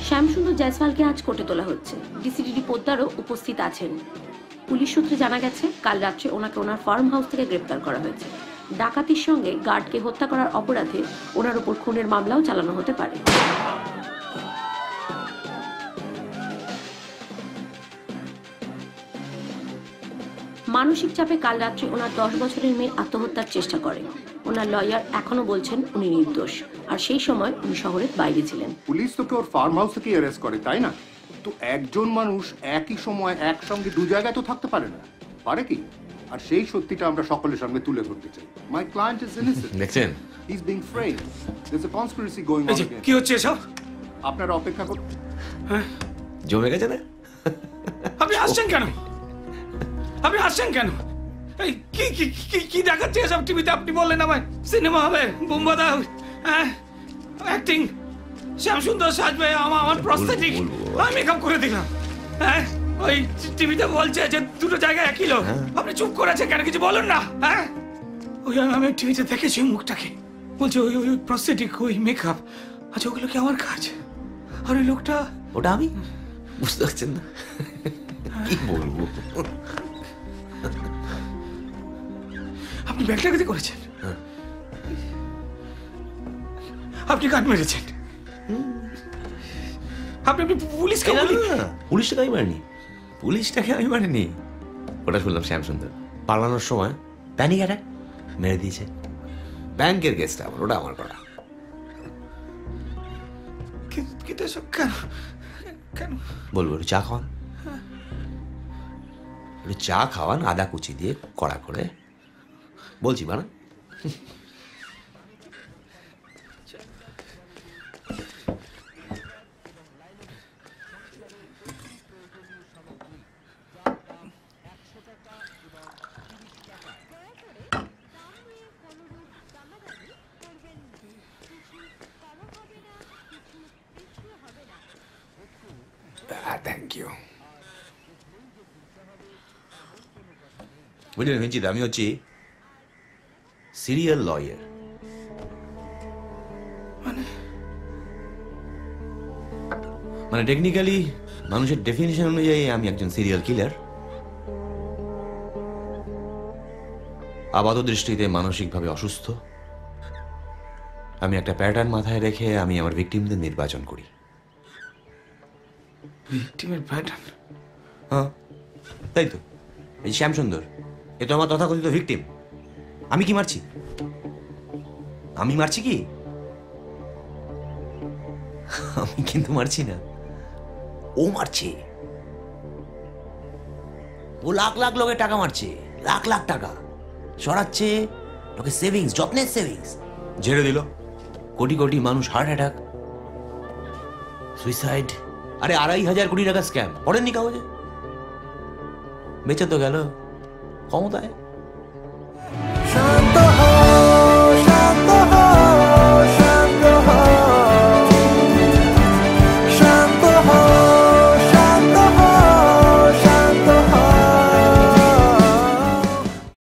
শ্যামসুন্দর জয়সওয়ালকে আজ কোর্টে তোলা হচ্ছে। ডিসিডিডি পোদ্দারও উপস্থিত আছেন। পুলিশ সূত্রে জানা গেছে কাল রাত্রে ওনাকে ওনার ফার্ম হাউস থেকে গ্রেপ্তার করা হয়েছে। ডাকাতির সঙ্গে গার্ডকে হত্যা করার অপরাধে ওনার উপর খুনের মামলাও চালানো হতে পারে। মানসিক চাপে কাল রাত্রে ওনার 10 বছরের মেয়ে আত্মহত্যার চেষ্টা করে। ওনার লয়ার এখনো বলছেন উনি নির্দোষ, আর সেই সময় উনি শহরের বাইরে ছিলেন। পুলিশ তোকে ওর ফার্ম হাউস থেকে অ্যারেস্ট করে, তাই না? তো একজন মানুষ একই সময় একসঙ্গে দু জায়গায় তো থাকতে পারে না, পারে কি? আর সেই সত্যিটা আমরা সকলের সামনে তুলে ধরতে চাই। My client is innocent. দেখছেন, he is being framed. There is a conspiracy going on again. কি হচ্ছে এসব? আপনারা অপেক্ষা করুন। জমে গেছে না? আপনি হাসছেন কেন? আপনি হাসছেন কেন? এই কি কি কি কি দেখাচ্ছে এসব টিভিতে? আপনি বললেন আমায় সিনেমা হবে, বুম্বাদা, অ্যাক্টিং, শ্যামসুন্দর সাজবে, আমার প্রস্থেটিক, আমি মেকআপ করে দিলাম। হ্যাঁ, ওই টিভিতে বলছে যে দুটো জায়গায় একই লোক। আপনি চুপ করেছেন কেন? কিছু বলুন না। হ্যাঁ, ওই আমি টিভিতে দেখেছি মুখটাকে, বলছে ওই ওই প্রস্থেটিক, ওই মেকআপ। আচ্ছা, ওগুলো কি আমার কাজ? আর ওই লোকটা? ওটা আমি। বুঝতে পারছেন না কি বলবো? আপনি ব্যাগটাকে করেছেন? আপনি কাট মেরেছেন? আপনি পুলিশকে? পুলিশটাকে আমি মারিনি, পুলিশটাকে আমি মারিনি। ওটা শুনলাম শ্যামসুন্দর পালানোর সময় প্যানিক অ্যাটাক মেরে দিয়েছে। ব্যাংকের কেসটা আমার, ওটা আমার করা। কিন্তু সব কেন কেন বলবো? একটু চা খাওয়ান, একটু চা খাওয়ান আদা কুচি দিয়ে কড়া করে। বলছি মানে থ্যাংক ইউ। বুঝলেন রঞ্জিত, আমি হচ্ছি সিরিয়াল লয়ার। মানে টেকনিক্যালি মানুষের ডেফিনিশন অনুযায়ী আমি একজন সিরিয়াল কিলার। আপাত দৃষ্টিতে মানসিকভাবে অসুস্থ। আমি একটা প্যাটার্ন মাথায় রেখে আমি আমার ভিকটিমদের নির্বাচন করি। ভিকটিমের প্যাটার্ন? হ্যাঁ, তাই তো। এই শ্যামসুন্দর, এ তো আমার তথাকথিত ভিকটিম। আমি কি মারছি? আমি মারছি কি? আমি কিন্তু মারছি না, ও মারছে। ও লাখ লাখ লোকের টাকা মারছে, লাখ লাখ টাকা সরাচ্ছে। লোকের সেভিংস, যত্নের সেভিংস ঝেড়ে দিল। কোটি কোটি মানুষ হার্ট অ্যাটাক, সুইসাইড। আরে 2,500 কোটি টাকা স্ক্যাম, পড়েননি কাগজে? বেঁচে তো গেল ক্ষমতায়।